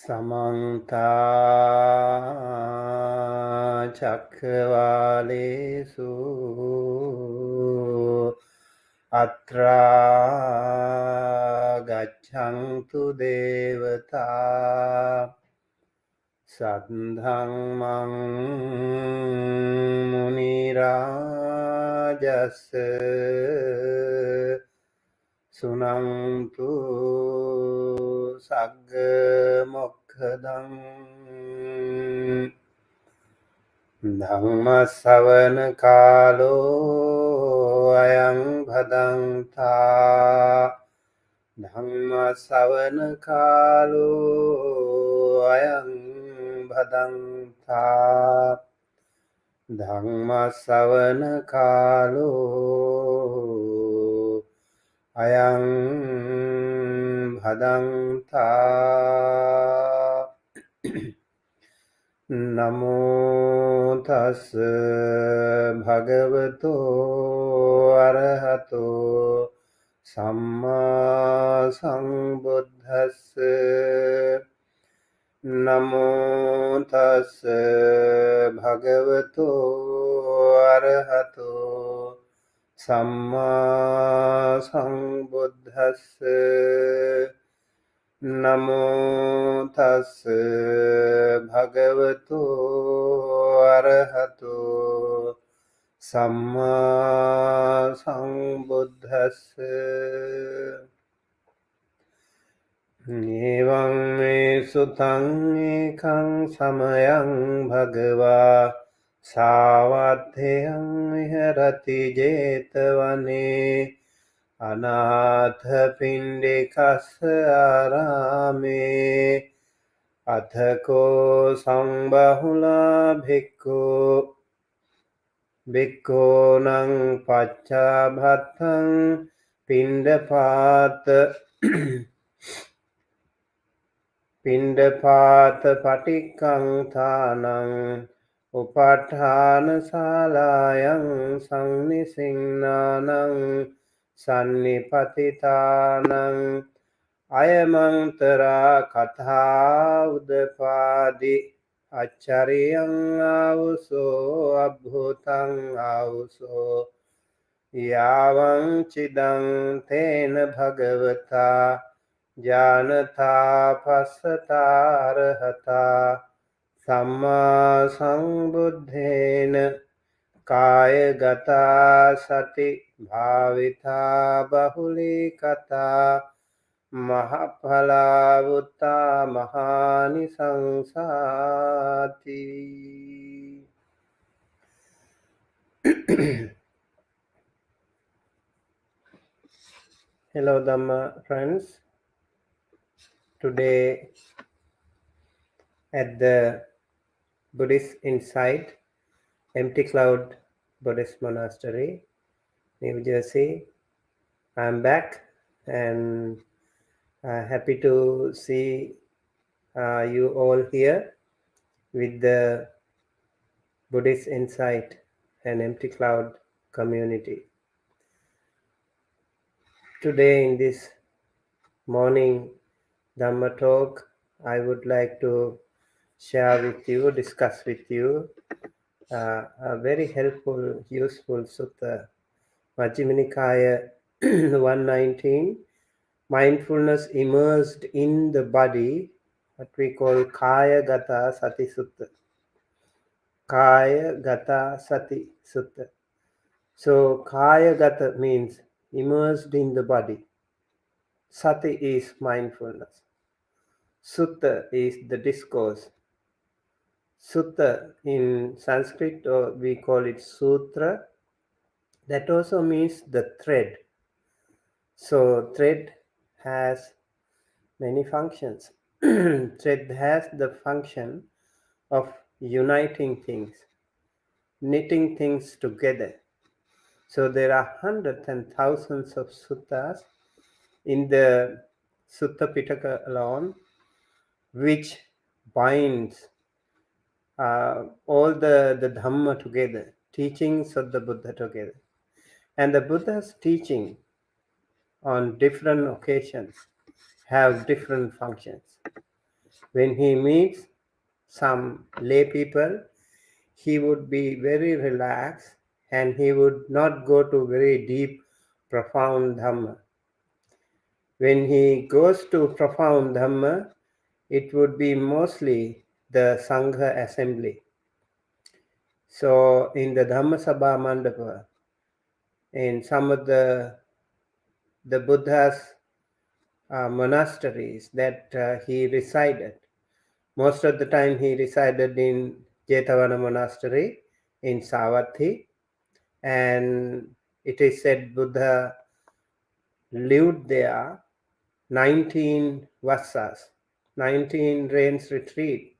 Samanta Chakravalesu Atra Gachantu Devata Sadhangmang Munirajase Sunantu Sagga Mokkadang Dhamma Savana Kalo Ayang Bhadanta Dhamma Savana Kalo Ayang Bhadanta Dhamma Savana Kalo Ayang Bhadanta Namo Tassa Bhagavato Arahato Samma Sambuddhassa Namo Tassa Bhagavato Arahato Samma Sambuddhassa Namo Tassa Bhagavato Arahato Samma Sambuddhassa Evaṁ me sutaṁ ekhaṁ samayang bhagava sāvadhyayam viharati jetavane anātha pindikassa ārāme athako sambahula bhikkūnaṁ paccābhattaṁ Pindapāta patikkaṁ thānaṁ upaṭṭhāna sālāyaṁ sannisinනාnaṁ sannipatitānaṁ ayamantara katha udapādi acchariyaṁ āvuso abhutaṁ āvuso yāvaṁ cidaṁ tena bhagavata Janatha Passata Arahata Samma Sambuddhena Kaya Gata Sati Bhavita Bahulikata Mahaphala Vutta Mahani Sansati Hello Dhamma friends. Today at the Buddhist Insight Empty Cloud Buddhist Monastery, New Jersey, I'm back and happy to see you all here with the Buddhist Insight and Empty Cloud community. Today in this morning Dhamma talk, I would like to share with you, discuss with you a very helpful, useful sutta, Majjhima Nikaya 119, mindfulness immersed in the body, what we call Kaya Gata Sati Sutta. Kaya Gata Sati Sutta. So Kaya Gata means immersed in the body. Sati is mindfulness. Sutta is the discourse. Sutta in Sanskrit, or we call it sutra. That also means the thread. So thread has many functions. Thread has the function of uniting things, knitting things together. So there are hundreds and thousands of suttas in the Sutta Pitaka alone, which binds all the Dhamma together, teachings of the Buddha together. And the Buddha's teaching on different occasions have different functions. When he meets some lay people, he would be very relaxed and he would not go to very deep, profound Dhamma. When he goes to profound Dhamma, it would be mostly the Sangha assembly. So in the Dhamma Sabha Mandapa, in some of the Buddha's monasteries that he resided, most of the time he resided in Jetavana Monastery in Savatthi, and it is said Buddha lived there 19 vassas, 19 rains retreat.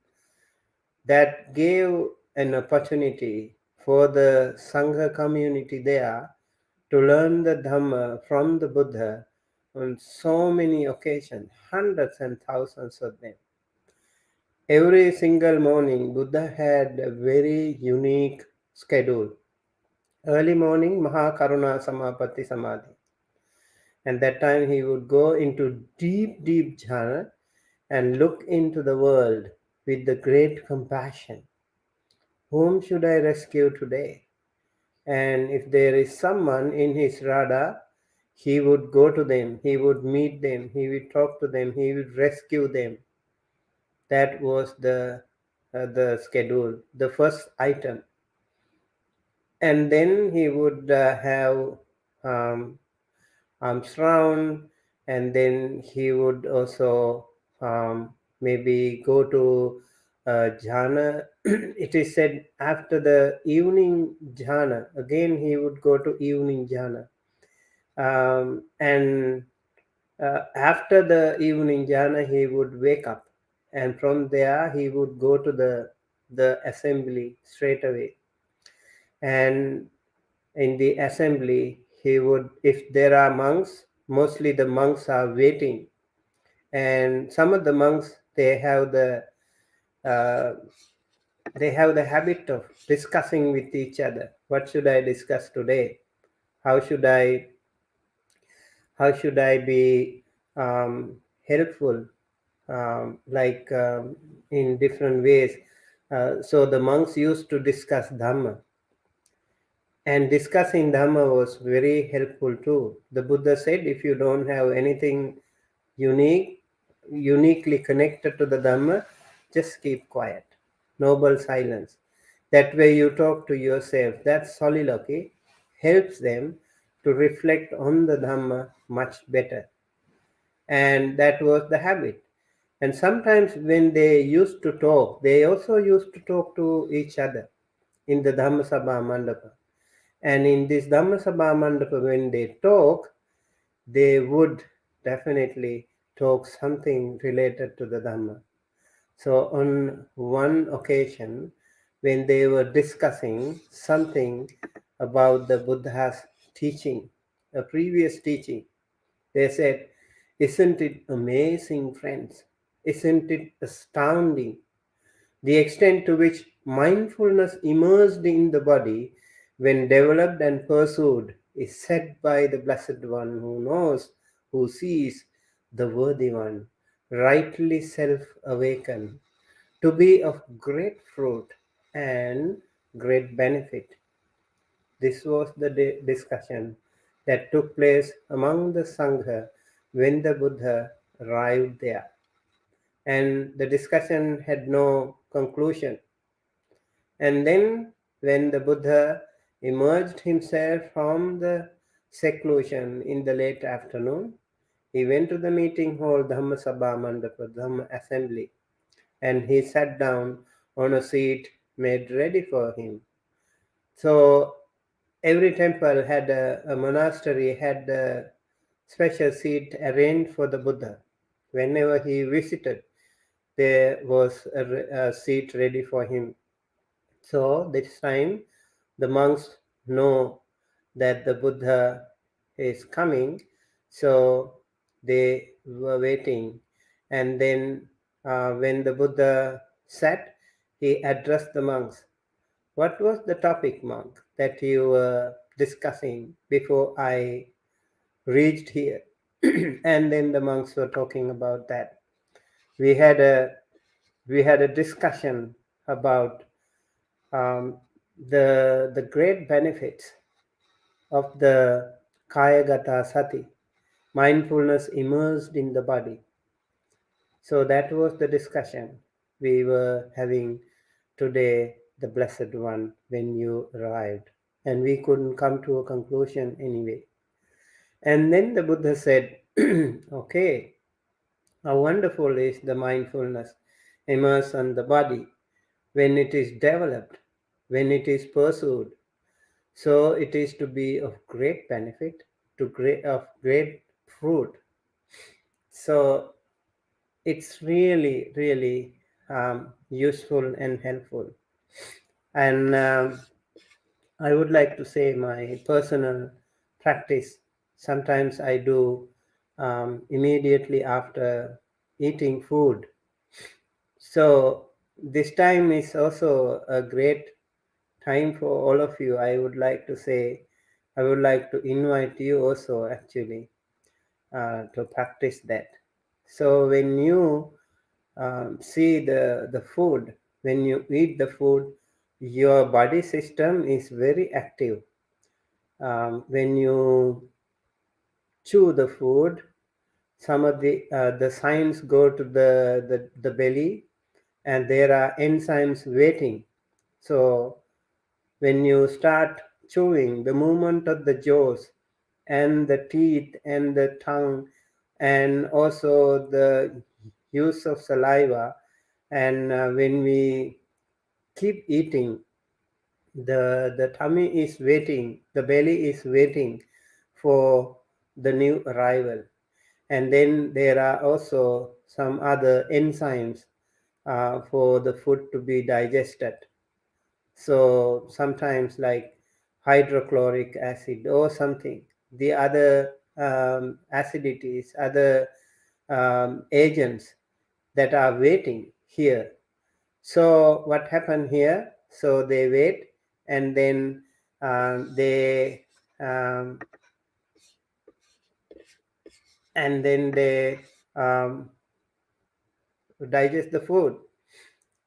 That gave an opportunity for the Sangha community there to learn the Dhamma from the Buddha on so many occasions, hundreds and thousands of them. Every single morning, Buddha had a very unique schedule. Early morning, Mahakaruna Samapatti Samadhi. And that time he would go into deep, deep jhana and look into the world with the great compassion. Whom should I rescue today? And if there is someone in his radha, he would go to them, he would meet them, he would talk to them, he would rescue them. That was the schedule, the first item. And then he would have arms round, and then he would also maybe go to jhana. It is said after the evening jhana, again he would go to evening jhana. And after the evening jhana, he would wake up, and from there he would go to the assembly straight away. And in the assembly, he would, if there are monks, mostly the monks are waiting, and some of the monks uh, they have the habit of discussing with each other. What should I discuss today? How should I be helpful, in different ways? So the monks used to discuss Dhamma, and discussing Dhamma was very helpful too. The Buddha said, if you don't have anything uniquely connected to the Dhamma, just keep quiet. Noble silence. That way you talk to yourself. That soliloquy helps them to reflect on the Dhamma much better. And that was the habit. And sometimes when they used to talk, they also used to talk to each other in the Dhammasabha Mandapa. And in this Dhammasabha Mandapa, when they talk, they would definitely talk something related to the Dhamma. So on one occasion, when they were discussing something about the Buddha's teaching, a previous teaching, they said, isn't it amazing, friends? Isn't it astounding? The extent to which mindfulness immersed in the body, when developed and pursued, is said by the Blessed One who knows, who sees, the Worthy One, rightly self-awakened, to be of great fruit and great benefit. This was the discussion that took place among the Sangha when the Buddha arrived there. And the discussion had no conclusion. And then, when the Buddha emerged himself from the seclusion in the late afternoon, he went to the meeting hall, Dhamma Sabha Mandapa, Dhamma Assembly, and he sat down on a seat made ready for him. So every temple had a monastery had a special seat arranged for the Buddha. Whenever he visited, there was a seat ready for him. So this time the monks know that the Buddha is coming, so they were waiting. And then when the Buddha sat, he addressed the monks. What was the topic, monk, that you were discussing before I reached here? And then the monks were talking about that. We had a we had a discussion about um, the great benefits of the Kayagata Sati, mindfulness immersed in the body. So that was the discussion we were having today, the Blessed One, when you arrived. And we couldn't come to a conclusion anyway. And then the Buddha said, okay, how wonderful is the mindfulness immersed on the body when it is developed, when it is pursued. So it is to be of great benefit, of great fruit. So it's really, really useful and helpful. And I would like to say my personal practice. Sometimes I do immediately after eating food. So this time is also a great time for all of you. I would like to say, I would like to invite you also actually to practice that. So when you see the food, when you eat the food, your body system is very active. When you chew the food, some of the signs go to the belly, and there are enzymes waiting. So when you start chewing, the movement of the jaws and the teeth and the tongue, and also the use of saliva, and when we keep eating, the tummy is waiting, the belly is waiting for the new arrival. And then there are also some other enzymes for the food to be digested. So sometimes like hydrochloric acid or something, the other acidities, other agents that are waiting here. So what happened here? So they wait, and then they um, and then they um, digest the food.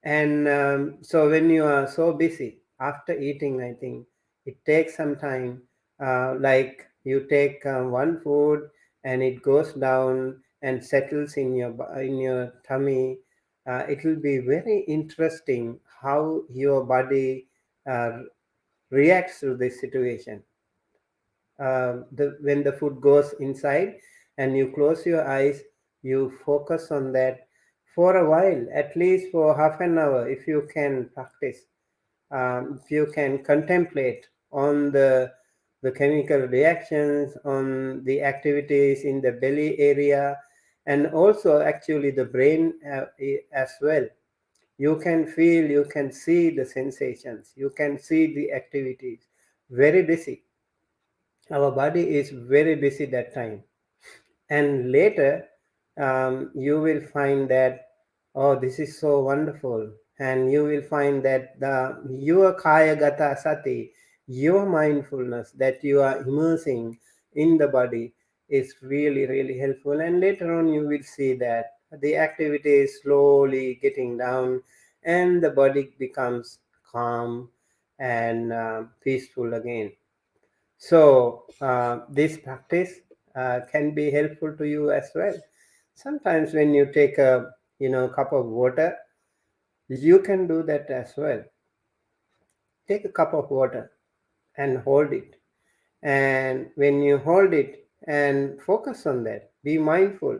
And so when you are so busy after eating, I think it takes some time. Like you take one food and it goes down and settles in your tummy. It will be very interesting how your body uh, reacts to this situation. When the food goes inside and you close your eyes, you focus on that for a while, at least for half an hour, if you can practice. If you can contemplate on the chemical reactions, on the activities in the belly area, and also actually the brain as well. You can feel, you can see the sensations, you can see the activities. Very busy. Our body is very busy that time. And later, you will find that, oh, this is so wonderful. And you will find that your kaya gata sati, your mindfulness that you are immersing in the body is really, really helpful. And later on, you will see that the activity is slowly getting down and the body becomes calm and peaceful again. So this practice can be helpful to you as well. Sometimes when you take a cup of water, you can do that as well. Take a cup of water and hold it. And when you hold it and focus on that, be mindful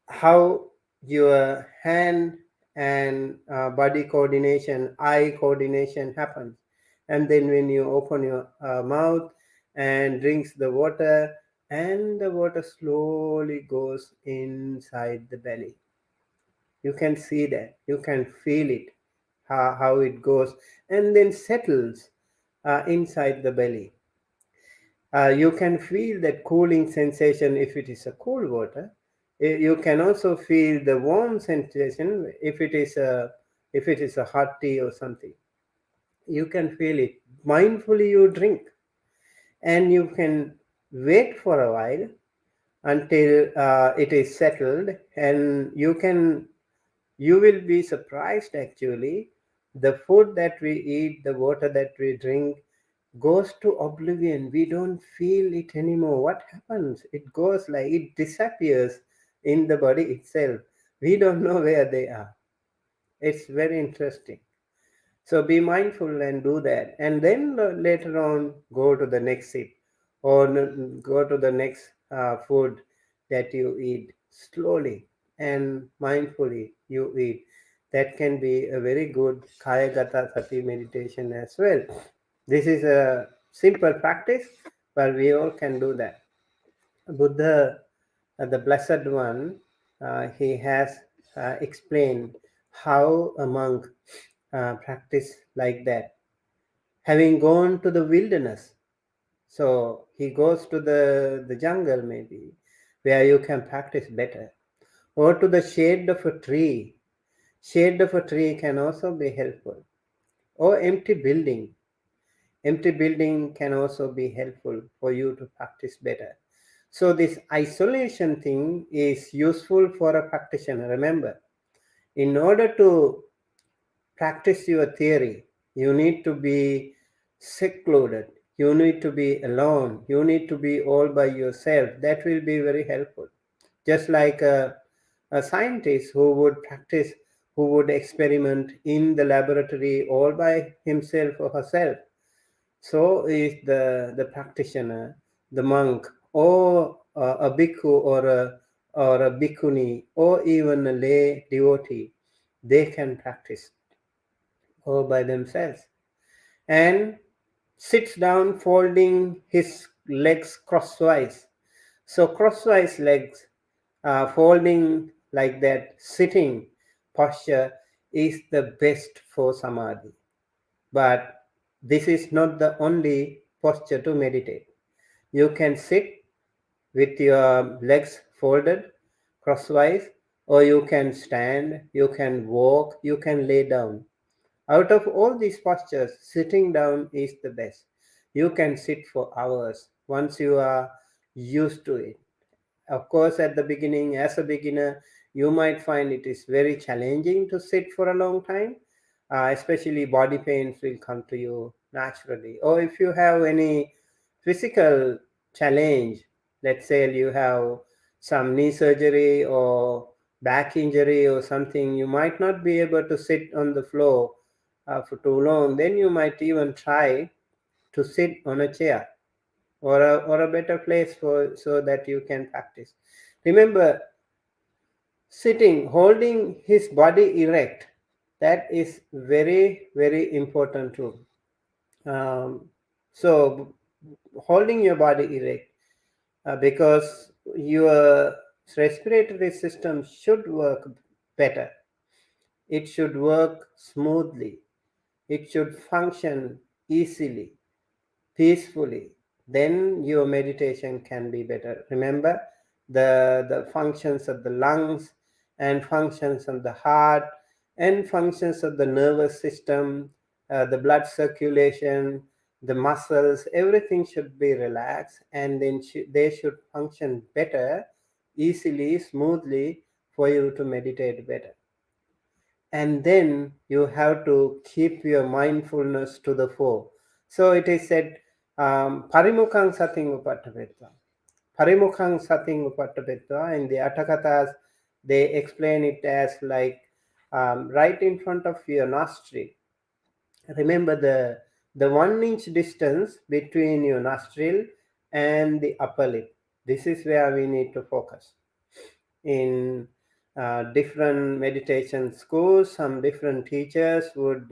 how your hand and body coordination, eye coordination happens. And then when you open your mouth and drinks the water, and the water slowly goes inside the belly. You can see that, you can feel it, how it goes, and then settles inside the belly. You can feel that cooling sensation if it is a cool water. You can also feel the warm sensation if it is a hot tea or something. You can feel it. Mindfully you drink, and you can wait for a while until it is settled, and you can You will be surprised actually. The food that we eat, the water that we drink goes to oblivion. We don't feel it anymore. What happens? It goes like it disappears in the body itself. We don't know where they are. It's very interesting. So be mindful and do that. And then later on, go to the next sip or go to the next food that you eat slowly and mindfully you eat. That can be a very good Kaya Gata Sati meditation as well. This is a simple practice, but we all can do that. Buddha, the Blessed One, he has explained how a monk practice like that, having gone to the wilderness. So he goes to the jungle maybe, where you can practice better, or to the shade of a tree. Shade of a tree can also be helpful, or empty building. Empty building can also be helpful for you to practice better. So this isolation thing is useful for a practitioner. Remember, in order to practice your theory, you need to be secluded. You need to be alone. You need to be all by yourself. That will be very helpful. Just like a scientist who would practice, who would experiment in the laboratory all by himself or herself. So is the practitioner, the monk, or a bhikkhu or a bhikkhuni, or even a lay devotee. They can practice all by themselves and sits down folding his legs crosswise. So crosswise legs, folding like that, sitting posture is the best for samadhi. But this is not the only posture to meditate. You can sit with your legs folded crosswise, or you can stand, you can walk, you can lay down. Out of all these postures, sitting down is the best. You can sit for hours once you are used to it. Of course, at the beginning, as a beginner, you might find it is very challenging to sit for a long time. Especially body pains will come to you naturally. Or if you have any physical challenge, let's say you have some knee surgery or back injury or something, you might not be able to sit on the floor for too long. Then you might even try to sit on a chair or a better place for so that you can practice. Remember, sitting, holding his body erect, that is very, very important too. Um, so, holding your body erect because your respiratory system should work better. It should work smoothly. It should function easily, peacefully. Then your meditation can be better. Remember the functions of the lungs and functions of the heart and functions of the nervous system, the blood circulation, the muscles, everything should be relaxed, and then they should function better, easily, smoothly, for you to meditate better. And then you have to keep your mindfulness to the fore. So it is said, Parimukang Sating Upattapetva. Parimukang Sating Upattapetva. In the Atakatas, they explain it as like right in front of your nostril. Remember the 1 inch distance between your nostril and the upper lip. This is where we need to focus. In different meditation schools, some different teachers would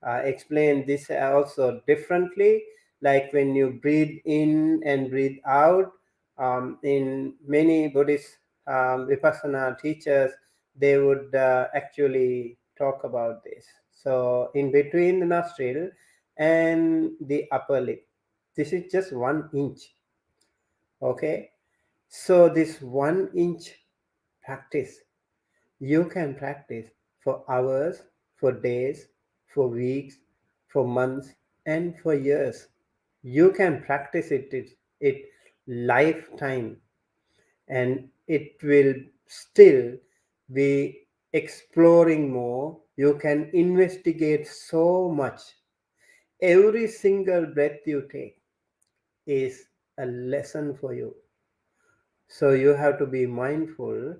explain this also differently, like when you breathe in and breathe out. In many Buddhist Vipassana teachers, they would actually talk about this. So in between the nostril and the upper lip, this is just 1 inch. Okay, so this 1 inch practice, you can practice for hours, for days, for weeks, for months, and for years. You can practice it lifetime, and it will still be exploring more. You can investigate so much. Every single breath you take is a lesson for you. So you have to be mindful.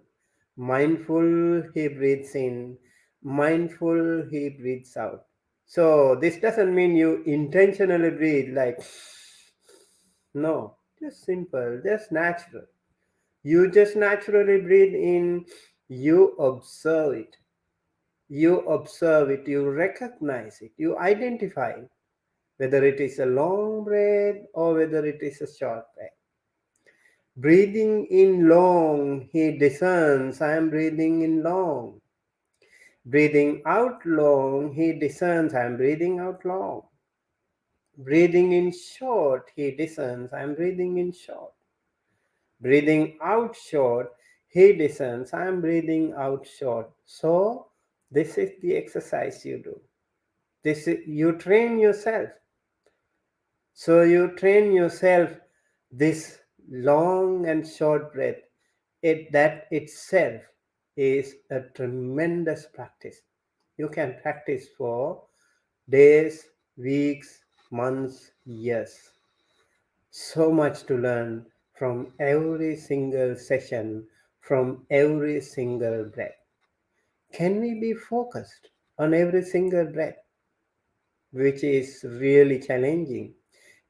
Mindful, he breathes in. Mindful, he breathes out. So this doesn't mean you intentionally breathe like, no, just simple, just natural. You just naturally breathe in, you observe it. You observe it, you recognize it, you identify it, whether it is a long breath or whether it is a short breath. Breathing in long, he discerns, I am breathing in long. Breathing out long, he discerns, I am breathing out long. Breathing in short, he discerns, I am breathing in short. Breathing out short, he discerns, I am breathing out short. So, this is the exercise you do. You train yourself. So, you train yourself this long and short breath. That itself is a tremendous practice. You can practice for days, weeks, months, years. So much to learn from every single session, from every single breath. Can we be focused on every single breath, which is really challenging?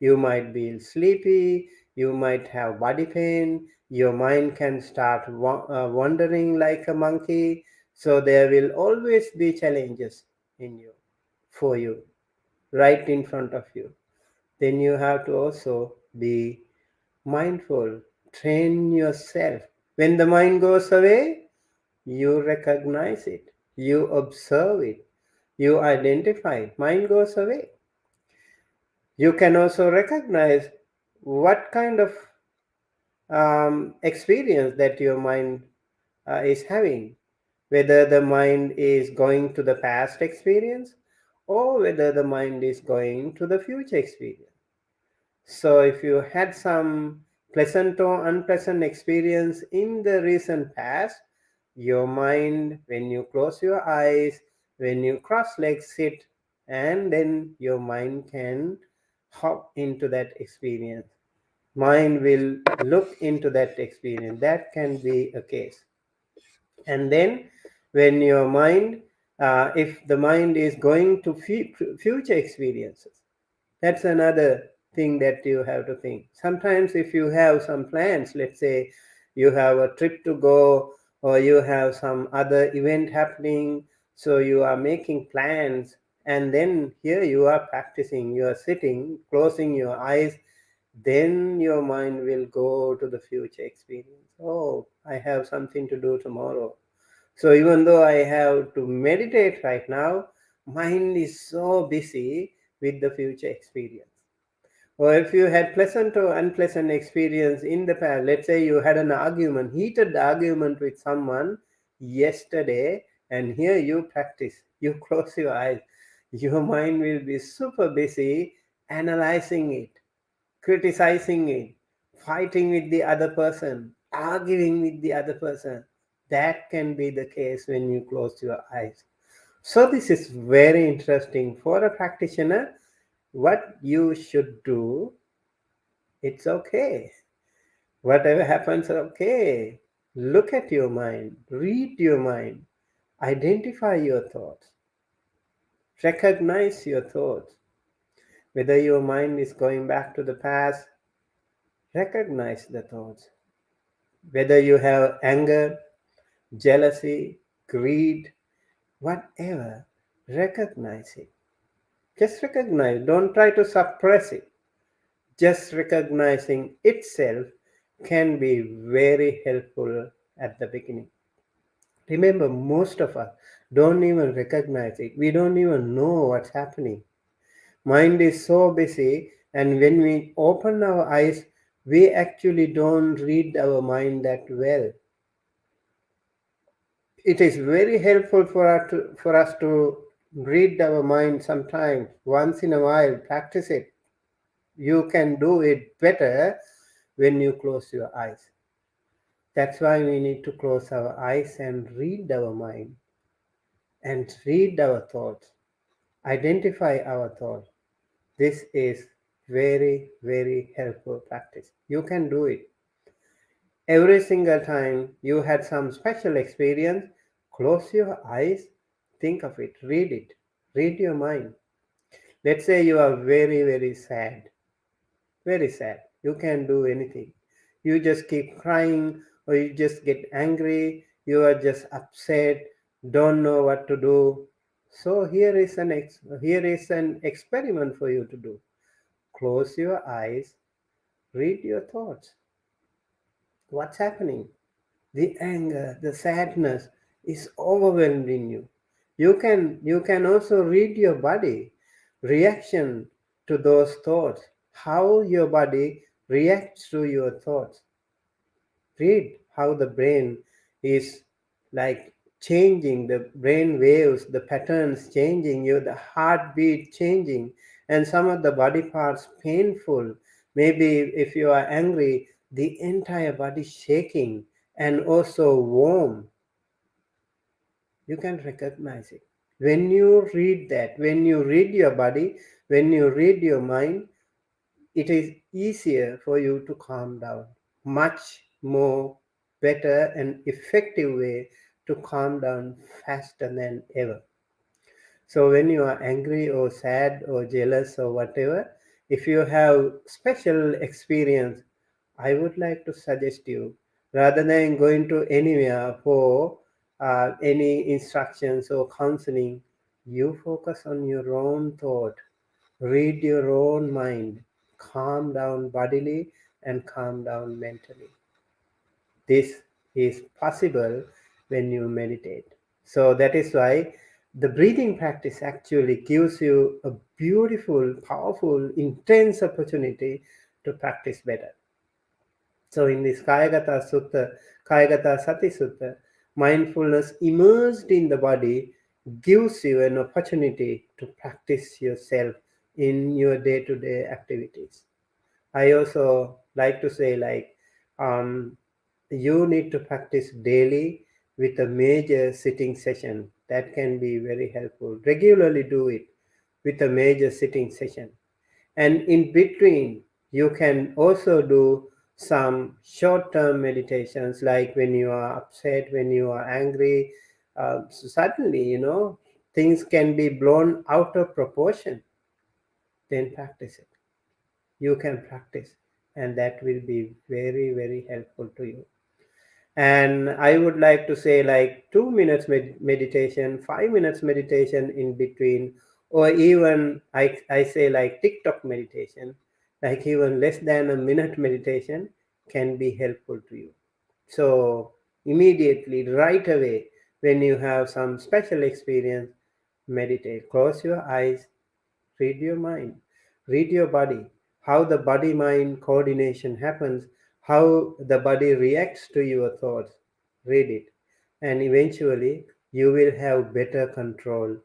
You might be sleepy, you might have body pain, your mind can start wandering like a monkey. So there will always be challenges in you, for you, right in front of you. Then you have to also be mindful. Train yourself. When the mind goes away, you recognize it, you observe it, you identify it. Mind goes away. You can also recognize what kind of experience that your mind is having, whether the mind is going to the past experience or whether the mind is going to the future experience. So if you had some pleasant or unpleasant experience in the recent past, your mind, when you close your eyes, when you cross legs sit, and then your mind can hop into that experience. Mind will look into that experience. That can be a case. And then when your mind, if the mind is going to future experiences, that's another thing that you have to think. Sometimes if you have some plans, let's say you have a trip to go or you have some other event happening, so you are making plans, and then here you are practicing, you are sitting closing your eyes, then your mind will go to the future experience. Oh, I have something to do tomorrow. So even though I have to meditate right now, mind is so busy with the future experience. Or if you had pleasant or unpleasant experience in the past, let's say you had an argument, heated argument with someone yesterday, and here you practice, you close your eyes, your mind will be super busy analyzing it, criticizing it, fighting with the other person, arguing with the other person. That can be the case when you close your eyes. So, this is very interesting for a practitioner. What you should do, it's okay. Whatever happens, okay. Look at your mind, read your mind, identify your thoughts, recognize your thoughts. Whether your mind is going back to the past, recognize the thoughts. Whether you have anger, jealousy, greed, whatever, recognize it. Just recognize, don't try to suppress it. Just recognizing itself can be very helpful at the beginning. Remember, most of us don't even recognize it. We don't even know what's happening. Mind is so busy, and when we open our eyes, we actually don't read our mind that well. It is very helpful for us to read our mind sometimes, once in a while, practice it. You can do it better when you close your eyes. That's why we need to close our eyes and read our mind. and read our thoughts, identify our thoughts. This is very, very helpful practice. You can do it. Every single time you had some special experience, close your eyes, think of it, read it, read your mind. Let's say you are very, very sad, very sad. You can't do anything. You just keep crying, or you just get angry, you are just upset, don't know what to do. So here is an experiment for you to do. Close your eyes, read your thoughts. What's happening? The anger, the sadness is overwhelmed in you. You can also read your body reaction to those thoughts, how your body reacts to your thoughts. Read how the brain is like changing, the brain waves, the patterns changing, you the heartbeat changing, and some of the body parts painful. Maybe if you are angry, the entire body shaking and also warm. You can recognize it. When you read that, when you read your body, when you read your mind, it is easier for you to calm down. Much more better and effective way to calm down faster than ever. So when you are angry or sad or jealous or whatever, if you have special experience, I would like to suggest you, rather than going to anywhere for any instructions or counseling, you focus on your own thought, read your own mind, calm down bodily and calm down mentally. This is possible when you meditate. So that is why the breathing practice actually gives you a beautiful, powerful, intense opportunity to practice better. So in this Kayagata Sati Sutta, mindfulness immersed in the body gives you an opportunity to practice yourself in your day-to-day activities. I also like to say um, you need to practice daily with a major sitting session. That can be very helpful. Regularly do it with a major sitting session. And in between, you can also do some short-term meditations, like when you are upset, when you are angry. So suddenly, things can be blown out of proportion. Then practice it. You can practice, and that will be very, very helpful to you. And I would like to say, like, 2 minutes meditation, 5 minutes meditation in between, or even I say like TikTok meditation, like even less than a minute meditation can be helpful to you. So immediately, right away, when you have some special experience, meditate, close your eyes, read your mind, read your body, how the body mind coordination happens, how the body reacts to your thoughts. Read it, and eventually you will have better control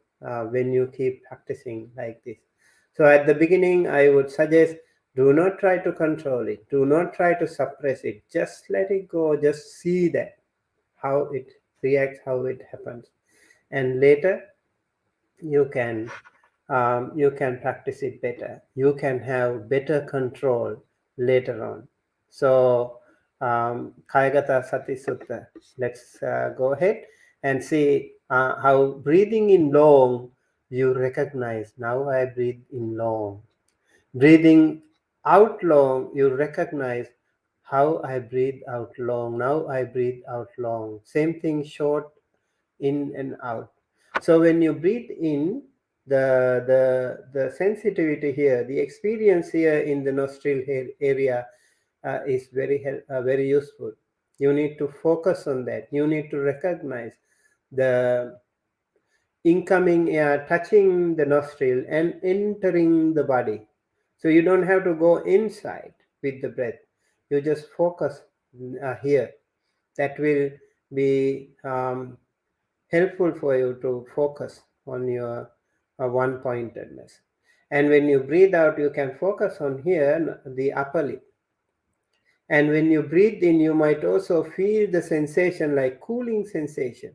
when you keep practicing like this. So at the beginning, I would suggest, do not try to control it, do not try to suppress it, just let it go, just see that how it reacts, how it happens, and later you can practice it better. You can have better control later on. So, Kayagata Sati Sutta. Let's go ahead and see how breathing in long, you recognize, now I breathe in long. Breathing out long, you recognize, how I breathe out long. Now I breathe out long. Same thing, short, in and out. So when you breathe in, the sensitivity here, the experience here in the nostril area is very useful. You need to focus on that. You need to recognize the incoming air touching the nostril and entering the body. So you don't have to go inside with the breath. You just focus here. That will be helpful for you to focus on your one pointedness. And when you breathe out, you can focus on here, the upper lip. And when you breathe in, you might also feel the sensation, like cooling sensation.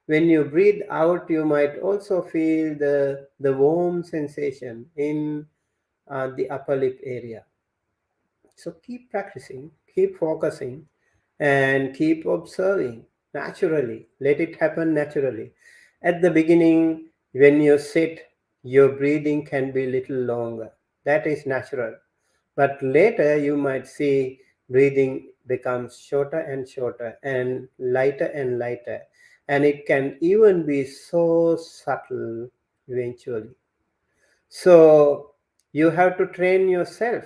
When you breathe out, you might also feel the warm sensation in the upper lip area. So keep practicing, keep focusing, and keep observing naturally. Let it happen naturally. At the beginning, when you sit, your breathing can be little longer. That is natural. But later, you might see breathing becomes shorter and shorter and lighter, and it can even be so subtle eventually. So you have to train yourself.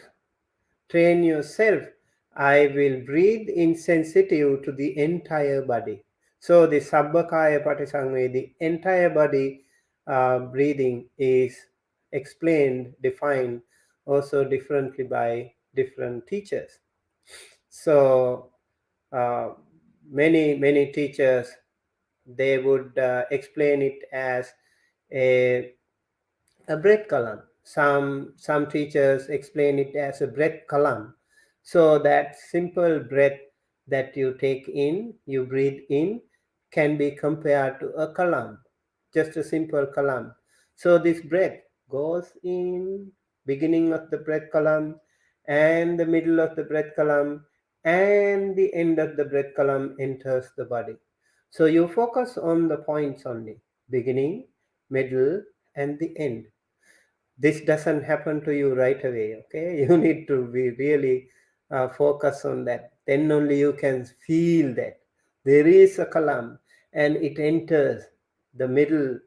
I will breathe insensitive to the entire body. So the Sabbakaya Patisangve, the entire body breathing is explained, defined also differently by different teachers. So uh, many teachers, they would explain it as a a breath column. Some teachers explain it as a breath column. So that simple breath that you take in, you breathe in, can be compared to a column, just a simple column. So this breath goes in, beginning of the breath column, and the middle of the breath column, and the end of the breath column enters the body. So you focus on the points only: beginning, middle, and the end. This doesn't happen to you right away. Okay, you need to be really focus on that. Then only you can feel that there is a column and it enters the middle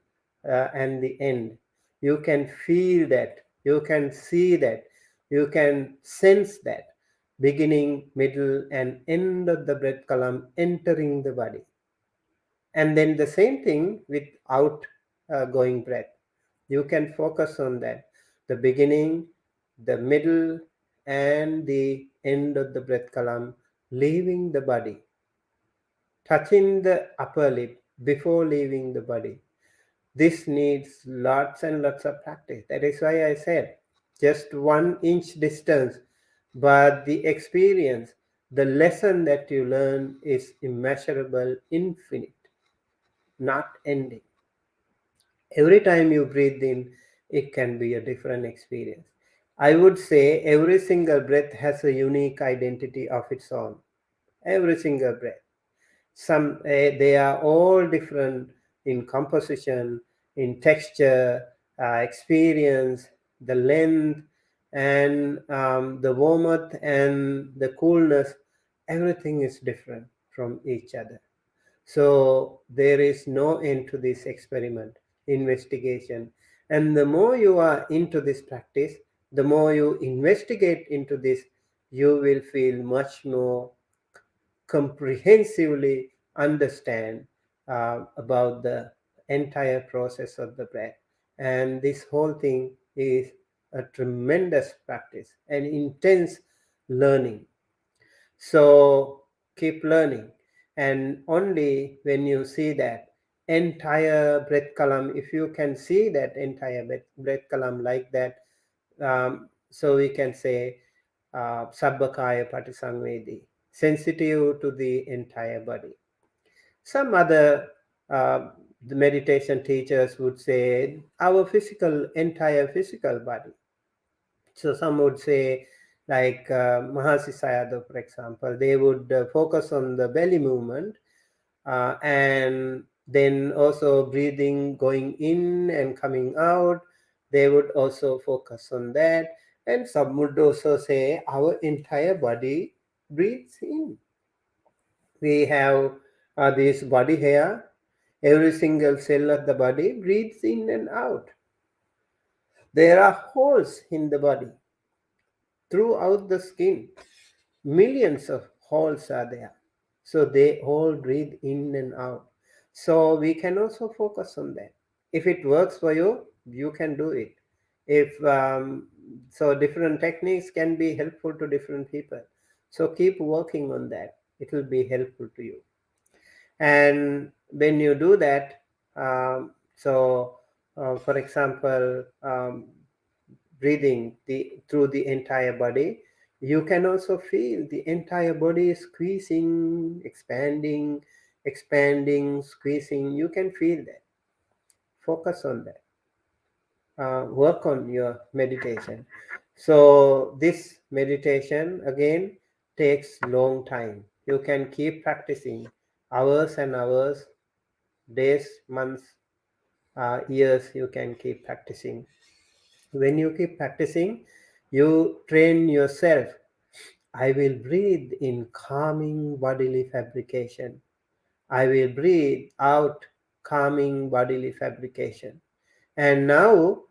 and the end. You can feel that, you can see that, you can sense that beginning, middle, and end of the breath column entering the body. And then the same thing with out going breath. You can focus on that: the beginning, the middle, and the end of the breath column leaving the body, touching the upper lip before leaving the body. This needs lots and lots of practice. That is why I said just 1 inch distance, but the experience, the lesson that you learn is immeasurable, infinite, not ending. Every time you breathe in, it can be a different experience. I would say every single breath has a unique identity of its own. Every single breath. They are all different in composition, in texture, experience, the length, and the warmth and the coolness. Everything is different from each other. So there is no end to this experiment, investigation. And the more you are into this practice, the more you investigate into this, you will feel much more comprehensively understand about the entire process of the breath. And this whole thing is a tremendous practice, an intense learning. So keep learning. And only when you see that entire breath column, if you can see that entire breath column like that, so we can say Sabbakaya Patisangvedi, sensitive to the entire body. Some other the meditation teachers would say our entire physical body. So some would say, like Mahasi Sayadaw, for example, they would focus on the belly movement, and then also breathing going in and coming out. They would also focus on that. And some would also say our entire body breathes in. We have this body here. Every single cell of the body breathes in and out. There are holes in the body throughout the skin. Millions of holes are there. So they all breathe in and out. So we can also focus on that. If it works for you, you can do it. If so, different techniques can be helpful to different people. So keep working on that. It will be helpful to you. And when you do that, for example, breathing through the entire body, you can also feel the entire body squeezing, expanding, expanding, squeezing. You can feel that. Focus on that. Work on your meditation. So this meditation again takes long time. You can keep practicing hours and hours, days, months, years. You can keep practicing. When you keep practicing, you train yourself. I will breathe in calming bodily fabrication. I will breathe out calming bodily fabrication. And now,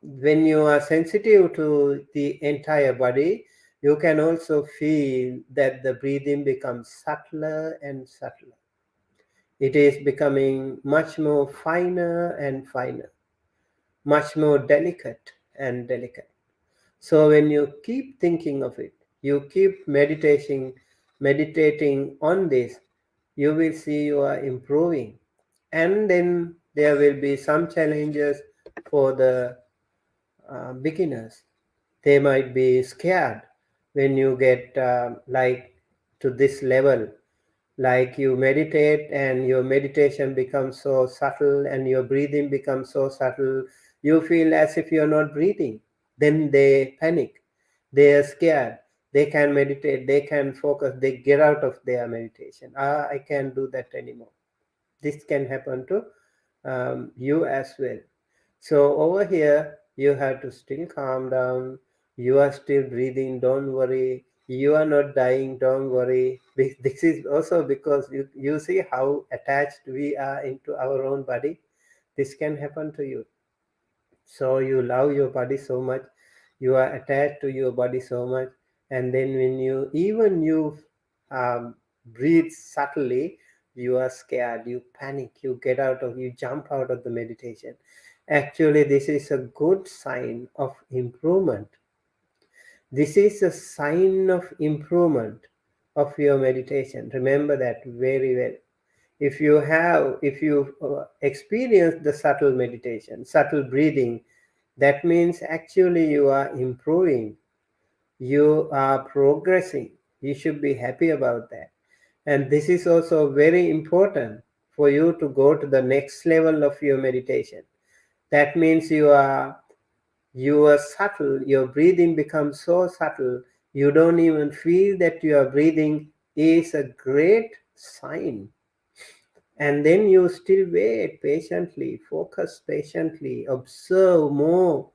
when you are sensitive to the entire body, you can also feel that the breathing becomes subtler and subtler. It is becoming much more finer and finer, much more delicate and delicate. So when you keep thinking of it, you keep meditating on this, you will see you are improving. And then there will be some challenges for the beginners. They might be scared when you get like to this level, like you meditate and your meditation becomes so subtle and your breathing becomes so subtle, you feel as if you're not breathing. Then they panic, they are scared, they can meditate, they can focus, they get out of their meditation. I can't do that anymore. This can happen to you as well. So over here, you have to still calm down. You are still breathing. Don't worry. You are not dying. Don't worry. This is also because you see how attached we are into our own body. This can happen to you. So you love your body so much. You are attached to your body so much. And then when you breathe subtly, you are scared, you panic, you jump out of the meditation. Actually, this is a good sign of improvement. This is a sign of improvement of your meditation. Remember that very well. If you experience the subtle meditation, subtle breathing, that means actually you are improving, you are progressing. You should be happy about that. And this is also very important for you to go to the next level of your meditation. That means you are subtle, your breathing becomes so subtle, you don't even feel that you are breathing, is a great sign. And then you still wait patiently, focus patiently, observe more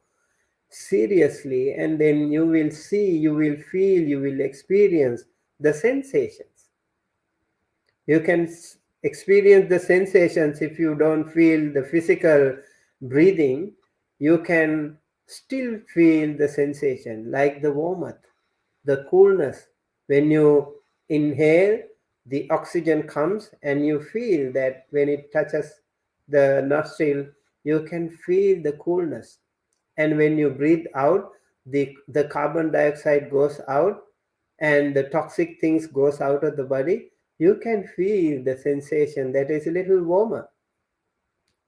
seriously, and then you will see, you will feel, you will experience the sensations. You can experience the sensations. If you don't feel the physical breathing, you can still feel the sensation, like the warmth, the coolness. When you inhale, the oxygen comes and you feel that when it touches the nostril, you can feel the coolness. And when you breathe out, the carbon dioxide goes out and the toxic things goes out of the body. You can feel the sensation that is a little warmer.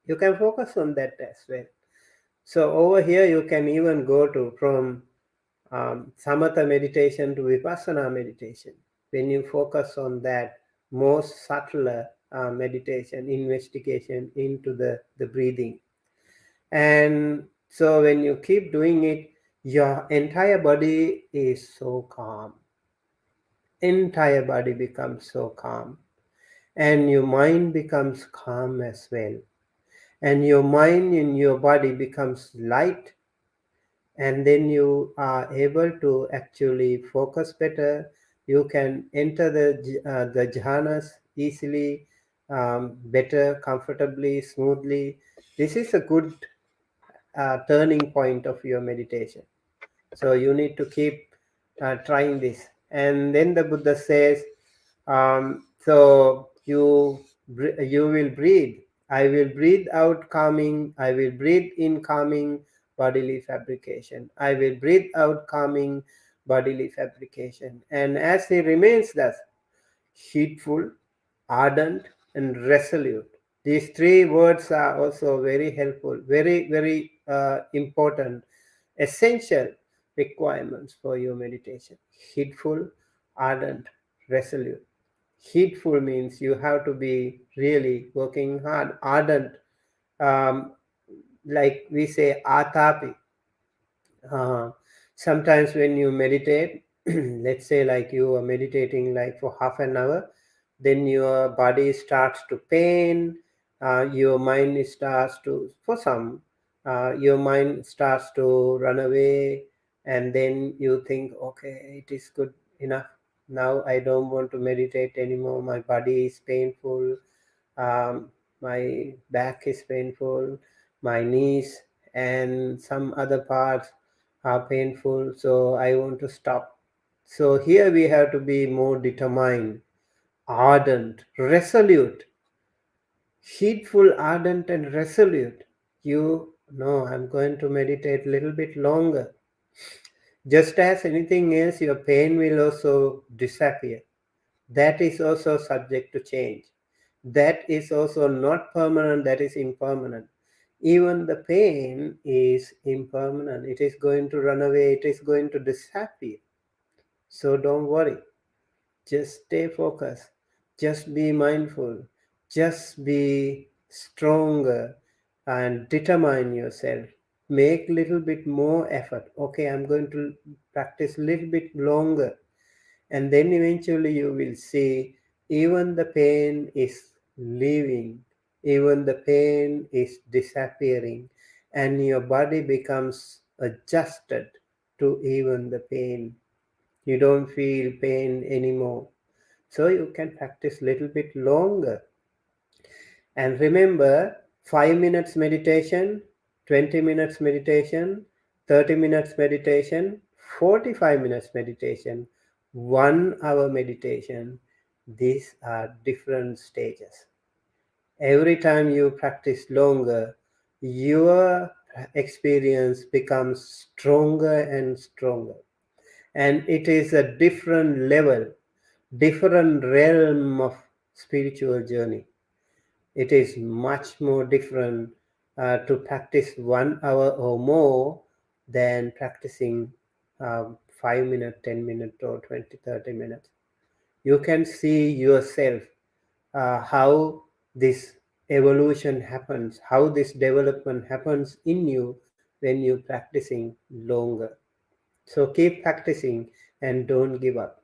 You can focus on that as well. So over here you can even go to from samatha meditation to vipassana meditation. When you focus on that most subtler meditation, investigation into the breathing. And so when you keep doing it, your entire body is so calm. Entire body becomes so calm. And your mind becomes calm as well. And your mind in your body becomes light, and then you are able to actually focus better. You can enter the jhanas easily, better, comfortably, smoothly. This is a good turning point of your meditation. So you need to keep trying this. And then the Buddha says, so you will breathe. I will breathe out calming. I will breathe in calming bodily fabrication. I will breathe out calming bodily fabrication. And as he remains thus, heedful, ardent, and resolute. These three words are also very helpful, very, very important, essential requirements for your meditation. Heedful, ardent, resolute. Heatful means you have to be really working hard, ardent, um, like we say, atapi. Uh, Sometimes when you meditate, let's say like you are meditating like for half an hour, then your body starts to pain, your mind starts to, for some, your mind starts to run away, and then you think, okay, it is good enough. Now I don't want to meditate anymore. My body is painful, um, my back is painful, my knees and some other parts are painful, so I want to stop. So here we have to be more determined, ardent, resolute, heedful, ardent, and resolute. You know, I'm going to meditate a little bit longer. Just as anything else, your pain will also disappear. That is also subject to change. That is also not permanent, that is impermanent. Even the pain is impermanent. It is going to run away, it is going to disappear. So don't worry. Just stay focused. Just be mindful. Just be stronger and determine yourself. Make little bit more effort. Okay, I'm going to practice little bit longer, and then eventually you will see even the pain is leaving, even the pain is disappearing, and your body becomes adjusted to even the pain. You don't feel pain anymore, so you can practice little bit longer. And remember, 5 minutes meditation, 20 minutes meditation, 30 minutes meditation, 45 minutes meditation, 1 hour meditation. These are different stages. Every time you practice longer, your experience becomes stronger and stronger. And it is a different level, different realm of spiritual journey. It is much more different to practice 1 hour or more than practicing 5 minutes, 10 minutes, or 20, 30 minutes. You can see yourself how this evolution happens, how this development happens in you when you're practicing longer. So keep practicing and don't give up.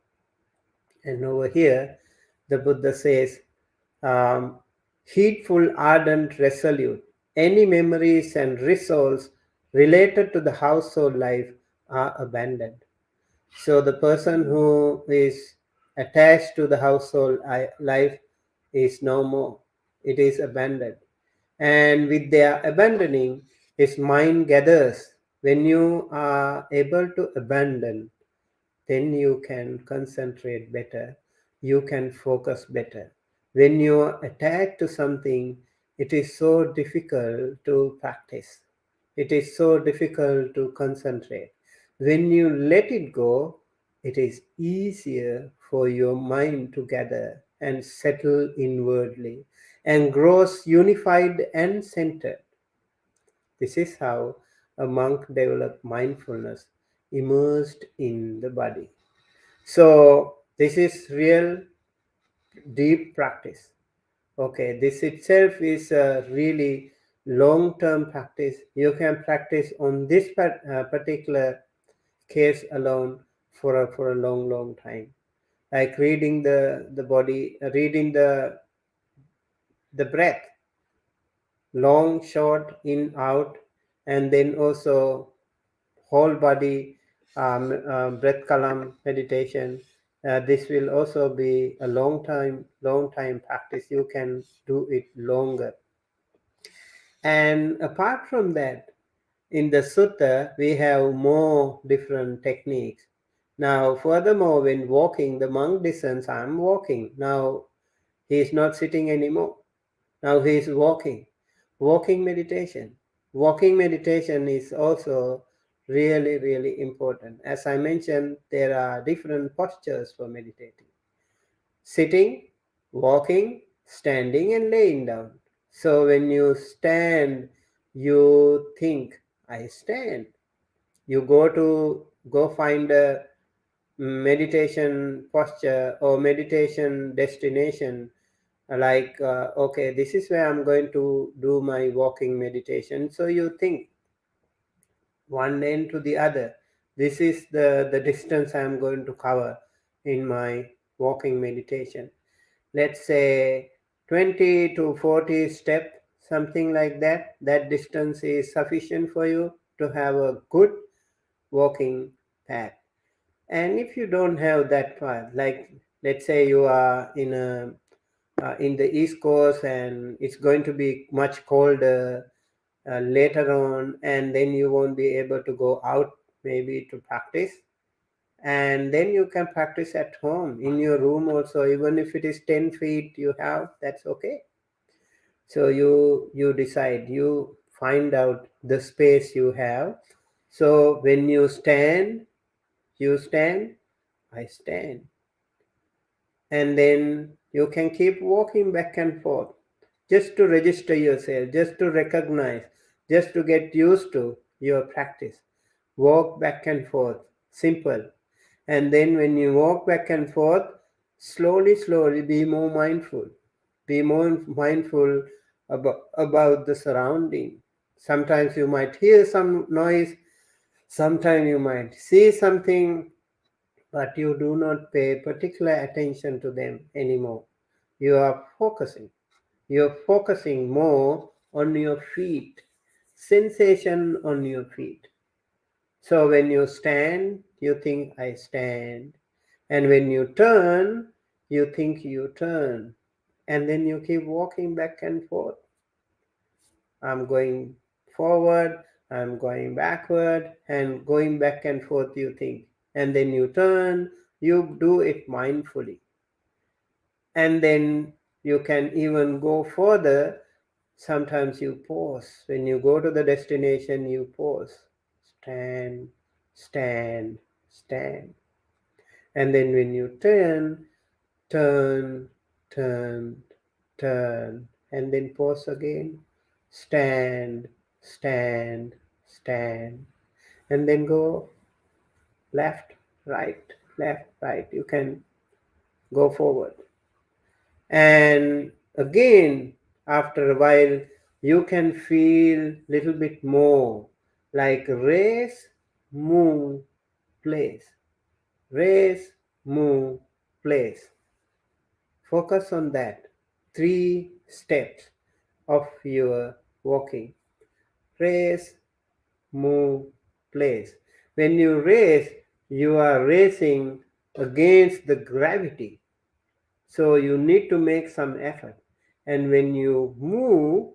And over here, the Buddha says, um, heedful, ardent, resolute. Any memories and resolves related to the household life are abandoned. So the person who is attached to the household life is no more. It is abandoned. And with their abandoning, his mind gathers. When you are able to abandon, then you can concentrate better, you can focus better. When you are attached to something, it is so difficult to practice, it is so difficult to concentrate. When you let it go, it is easier for your mind to gather and settle inwardly and grows unified and centered. This is how a monk develops mindfulness immersed in the body. So this is real deep practice. Okay, this itself is a really long-term practice. You can practice on this particular case alone for a long time. Like reading the body, reading the breath, long, short, in, out, and then also whole body breath column meditation. This will also be a long time practice. You can do it longer. And apart from that, in the sutta, we have more different techniques. Now, furthermore, when walking, the monk descends, I'm walking. Now, he is not sitting anymore. Now he is walking. Walking meditation. Walking meditation is also really important. As I mentioned, there are different postures for meditating: sitting, walking, standing, and laying down. So when you stand, you think, I stand. You go find a meditation posture or meditation destination, like okay, this is where I'm going to do my walking meditation. So you think one end to the other, this is the distance I'm going to cover in my walking meditation. Let's say 20 to 40 step, something like that. That distance is sufficient for you to have a good walking path. And if you don't have that path, like let's say you are in the east coast and it's going to be much colder later on, and then you won't be able to go out maybe to practice, and then you can practice at home in your room also. Even if it is 10 feet you have, that's okay. So you decide, you find out the space you have. So when you stand, you stand, I stand, and then you can keep walking back and forth, just to register yourself, just to recognize, just to get used to your practice. Walk back and forth, simple. And then when you walk back and forth, slowly be more mindful. Be more mindful about the surrounding. Sometimes you might hear some noise, sometimes you might see something, but you do not pay particular attention to them anymore. You are focusing. You're focusing more on your feet, sensation on your feet. So when you stand, you think I stand. And when you turn, you think you turn. And then you keep walking back and forth. I'm going forward, I'm going backward, and going back and forth you think. And then you turn, you do it mindfully. And then you can even go further. Sometimes you pause. When you go to the destination, you pause. Stand, stand, stand. And then when you turn, turn, turn, turn, and then pause again. Stand, stand, stand. And then go left, right, left, right. You can go forward. And again, after a while, you can feel little bit more like race, move, place. Race, move, place. Focus on that. 3 steps of your walking. Race, move, place. When you race, you are racing against the gravity. So you need to make some effort. And when you move,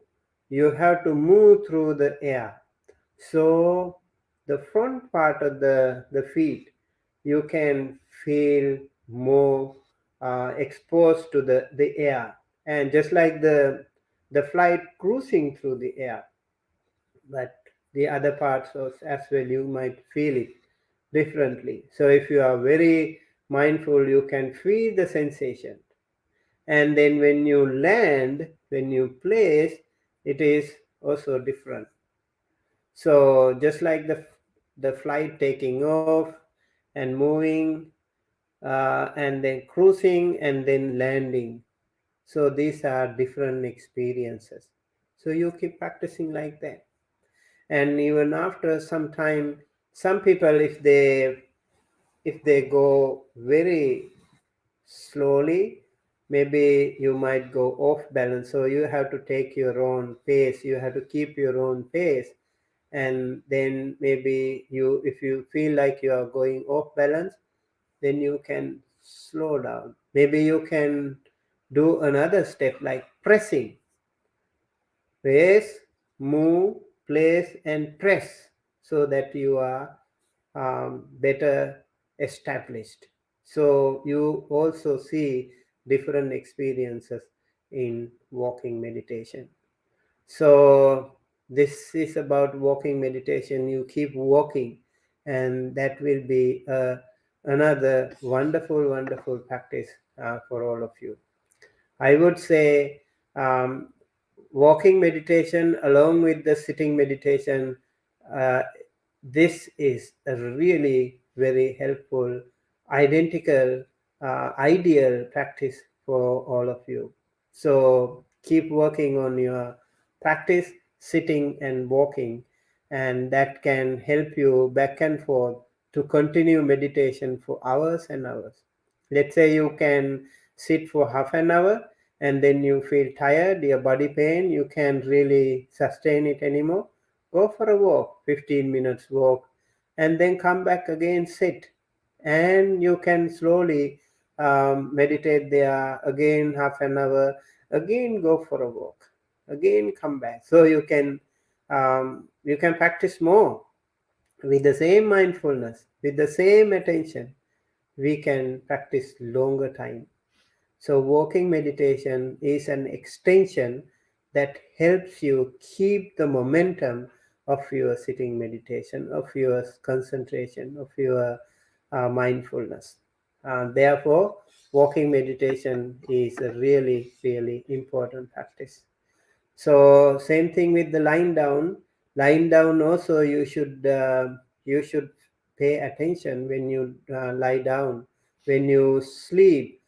you have to move through the air. So the front part of the feet, you can feel more exposed to the air. And just like the flight cruising through the air, but the other parts as well, you might feel it differently. So if you are very mindful, you can feel the sensation. And then when you land, when you place, it is also different. So just like the flight taking off and moving, and then cruising and then landing, so these are different experiences. So you keep practicing like that. And even after some time, some people, if they go very slowly, maybe you might go off balance. So you have to take your own pace, you have to keep your own pace. And then maybe you, if you feel like you are going off balance, then you can slow down. Maybe you can do another step like pressing. Raise, move, place, and press, so that you are better established. So you also see different experiences in walking meditation. So this is about walking meditation. You keep walking, and that will be another wonderful practice for all of you. I would say um, walking meditation along with the sitting meditation, uh, this is a really very helpful identical, ideal practice for all of you. So keep working on your practice, sitting and walking, and that can help you back and forth to continue meditation for hours and hours. Let's say you can sit for half an hour and then you feel tired, your body pain, you can't really sustain it anymore. Go for a walk, 15 minutes walk, and then come back again, sit, and you can slowly meditate there again half an hour, again go for a walk, again come back, so you can practice more with the same mindfulness, with the same attention. We can practice longer time. So walking meditation is an extension that helps you keep the momentum of your sitting meditation, of your concentration, of your mindfulness. Therefore, walking meditation is a really, really important practice. So same thing with the lying down. Lying down also you should pay attention when you lie down. When you sleep,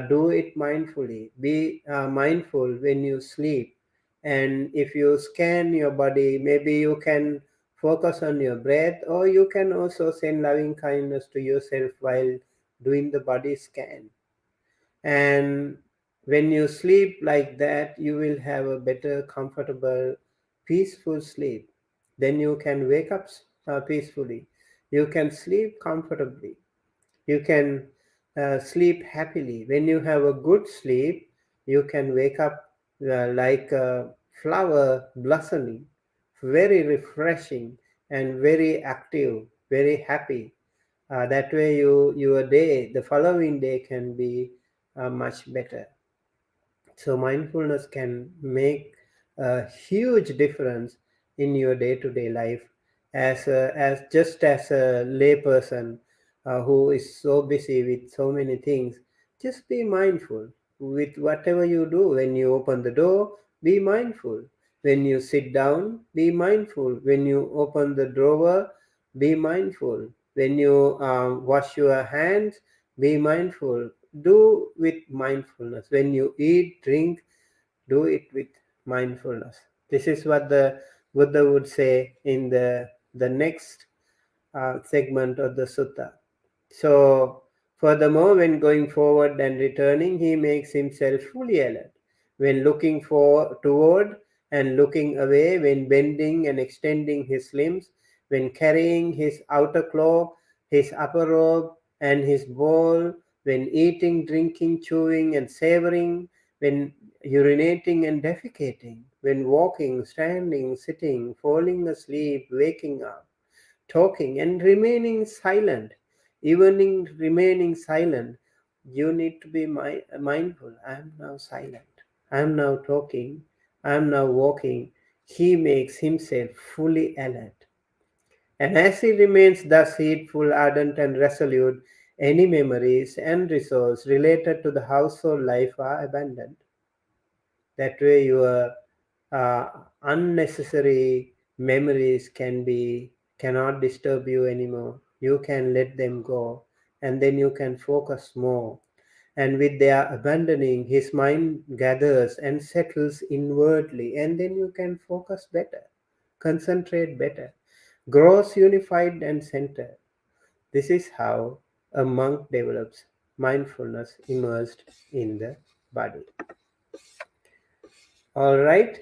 do it mindfully. Be mindful when you sleep. And if you scan your body, maybe you can focus on your breath, or you can also send loving kindness to yourself while doing the body scan. And when you sleep like that, you will have a better, comfortable, peaceful sleep. Then you can wake up peacefully. You can sleep comfortably. You can sleep happily. When you have a good sleep, you can wake up like a flower blossoming, very refreshing and very active, very happy. That way, your day, the following day, can be much better. So mindfulness can make a huge difference in your day-to-day life. As just as a layperson who is so busy with so many things, just be mindful with whatever you do. When you open the door, be mindful. When you sit down, be mindful. When you open the drawer, be mindful. When you wash your hands, be mindful. Do with mindfulness. When you eat, drink, do it with mindfulness. This is what the Buddha would say in the next segment of the sutta. So, furthermore, when going forward and returning, he makes himself fully alert. When looking toward and looking away, when bending and extending his limbs, when carrying his outer cloak, his upper robe, and his bowl, when eating, drinking, chewing, and savoring, when urinating and defecating, when walking, standing, sitting, falling asleep, waking up, talking, and remaining silent. Even in remaining silent, you need to be mindful. I am now silent. I am now talking. I am now walking. He makes himself fully alert. And as he remains thus heedful, ardent, and resolute, any memories and resources related to the household life are abandoned. That way, your uh, unnecessary memories cannot disturb you anymore. You can let them go, and then you can focus more. And with their abandoning, his mind gathers and settles inwardly, and then you can focus better, concentrate better, grows unified and centered. This is how a monk develops mindfulness immersed in the body. All right.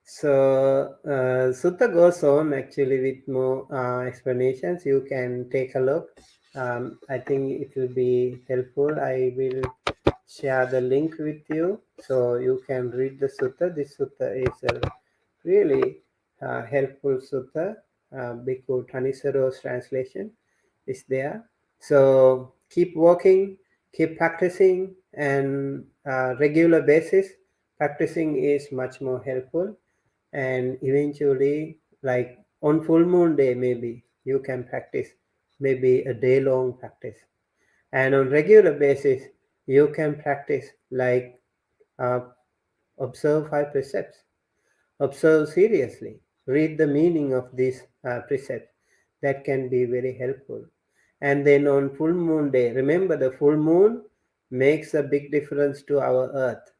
So, Sutta goes on actually with more explanations. You can take a look. I think it will be helpful. I will share the link with you so you can read the Sutta. This Sutta is a really helpful Sutta. Bhikkhu Thanisaro's translation is there. So, keep working, keep practicing, and regular basis. Practicing is much more helpful, and eventually, like on full moon day, maybe you can practice maybe a day long practice, and on regular basis you can practice like uh, observe 5 precepts, observe seriously, read the meaning of these precepts. That can be very helpful. And then on full moon day, remember the full moon makes a big difference to our earth.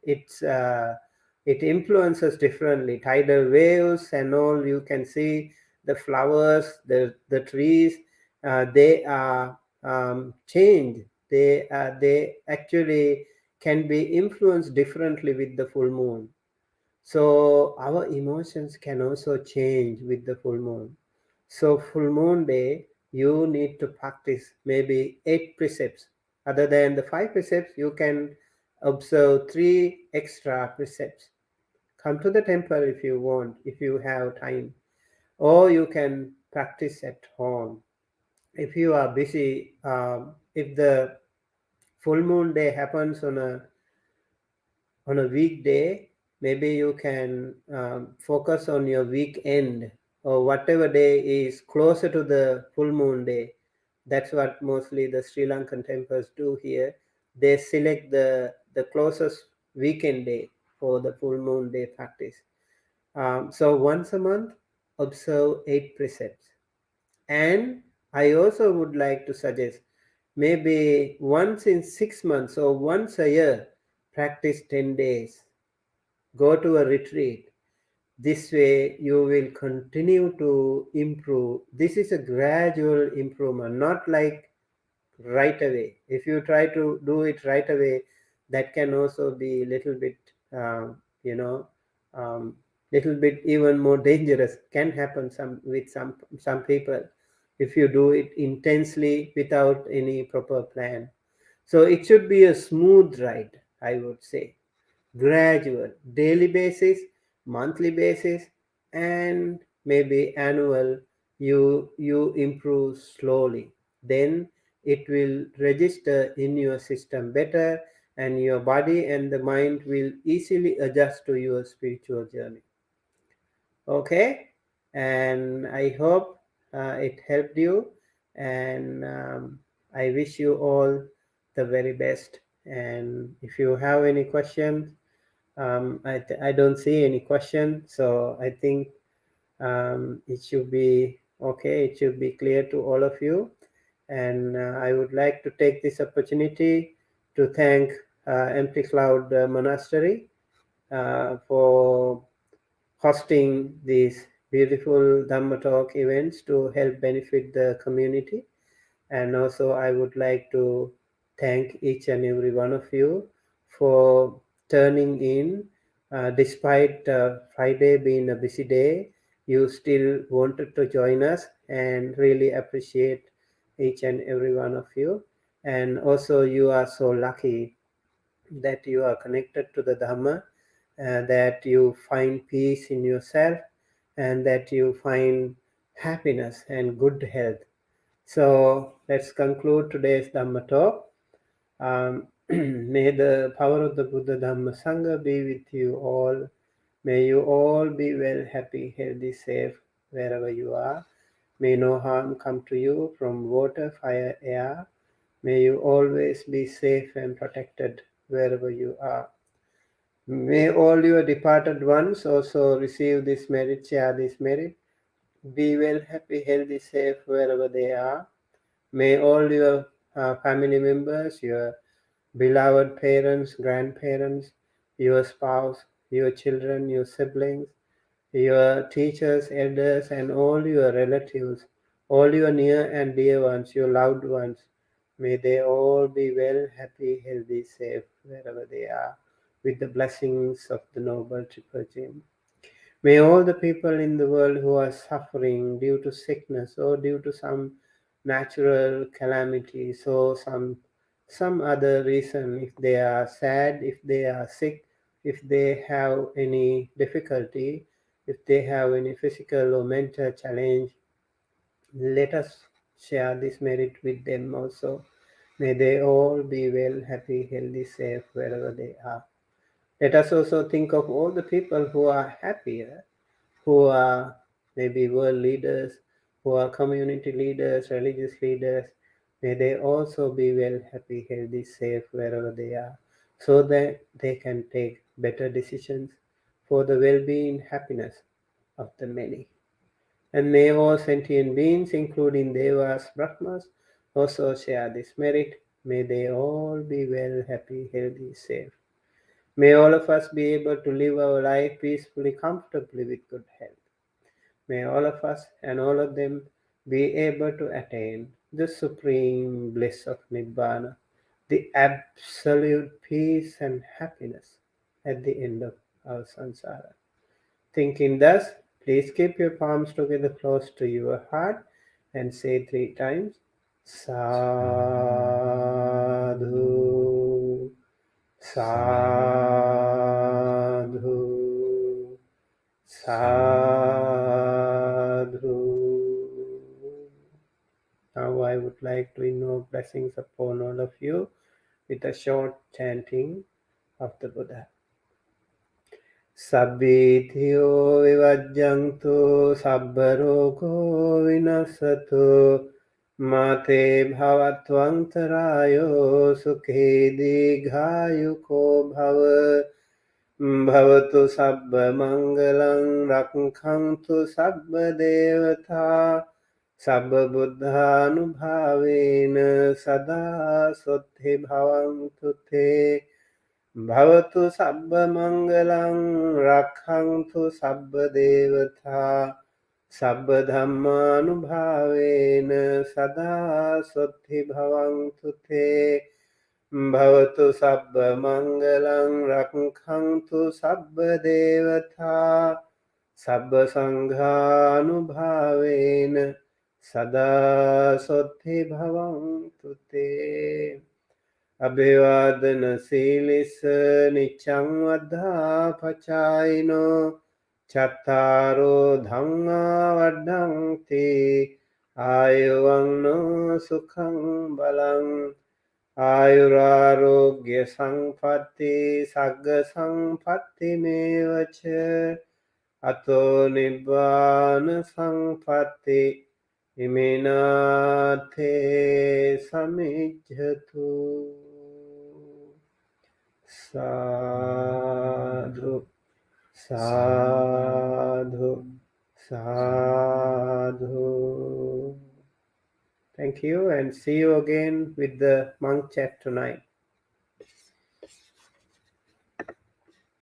It influences differently. Tidal waves and all, you can see the flowers, the trees, they are changed. They actually can be influenced differently with the full moon. So our emotions can also change with the full moon. So full moon day, you need to practice maybe 8 precepts. Other than the 5 precepts, you can observe 3 extra precepts. Come to the temple if you want, if you have time, or you can practice at home. If you are busy, if the full moon day happens on a weekday, maybe you can focus on your weekend or whatever day is closer to the full moon day. That's what mostly the Sri Lankan temples do here. They select the closest weekend day for the full moon day practice. So once a month, observe 8 precepts. And I also would like to suggest maybe once in 6 months or once a year, practice 10 days. Go to a retreat. This way, you will continue to improve. This is a gradual improvement, not like right away. If you try to do it right away, that can also be little bit, you know, um, little bit even more dangerous. Can happen some people if you do it intensely without any proper plan. So it should be a smooth ride, I would say, gradual, daily basis, monthly basis, and maybe annual. You improve slowly. Then it will register in your system better, and your body and the mind will easily adjust to your spiritual journey. Okay, and I hope it helped you, and I wish you all the very best. And if you have any questions, I don't see any question, so I think it should be okay. It should be clear to all of you. And I would like to take this opportunity to thank Empty Cloud Monastery for hosting these beautiful Dhamma Talk events to help benefit the community. And also, I would like to thank each and every one of you for turning in. Despite Friday being a busy day, you still wanted to join us, and really appreciate each and every one of you. And also, you are so lucky that you are connected to the Dhamma, that you find peace in yourself, and that you find happiness and good health. So let's conclude today's Dhamma talk. May the power of the Buddha Dhamma Sangha be with you all. May you all be well, happy, healthy, safe wherever you are. May no harm come to you from water, fire, air. May you always be safe and protected wherever you are. May all your departed ones also receive this merit, share this merit. Be well, happy, healthy, safe wherever they are. May all your family members, your beloved parents, grandparents, your spouse, your children, your siblings, your teachers, elders, and all your relatives, all your near and dear ones, your loved ones, may they all be well, happy, healthy, safe wherever they are, with the blessings of the Noble Triple Gem. May all the people in the world who are suffering due to sickness or due to some natural calamities or some other reason, if they are sad, if they are sick, if they have any difficulty, if they have any physical or mental challenge, let us share this merit with them also. May they all be well, happy, healthy, safe wherever they are. Let us also think of all the people who are happier, who are maybe world leaders, who are community leaders, religious leaders. May they also be well, happy, healthy, safe wherever they are, so that they can take better decisions for the well being, happiness of the many. And may all sentient beings, including Devas, Brahmas, also share this merit. May they all be well, happy, healthy, safe. May all of us be able to live our life peacefully, comfortably, with good health. May all of us and all of them be able to attain the supreme bliss of Nibbana, the absolute peace and happiness at the end of our samsara. Thinking thus, please keep your palms together close to your heart and say 3 times, Sadhu, Sadhu, Sadhu. Now I would like to invoke blessings upon all of you with a short chanting of the Buddha. Sabbitiyo vivajjantu sabbarogo vinasatu mate bhavatvantarayo sukhe digayuko bhava bhavatu sabba mangalang rakhantu sabba devata sabba buddhanubhavena sada sotte bhavantu te Bhavatu sabba mangalang rakhantu sabba devata sabba dhammanubhavena sada sotti bhavantu te Bhavatu sabba mangalang rakhantu sabba devata sabba sanghanubhavena sada sotti bhavantu te Abhivadana Silis Nichang Vadha Pachaino Chattaro Dhamma Vadhanti Ayuvangno Sukhang Balang Ayurarogya Sangpatti Sagga Sangpatti Mevacha Ato Nibbana Sangpatti Imenate Samijjatu Sadhu, Sadhu, Sadhu. Thank you and see you again with the monk chat tonight.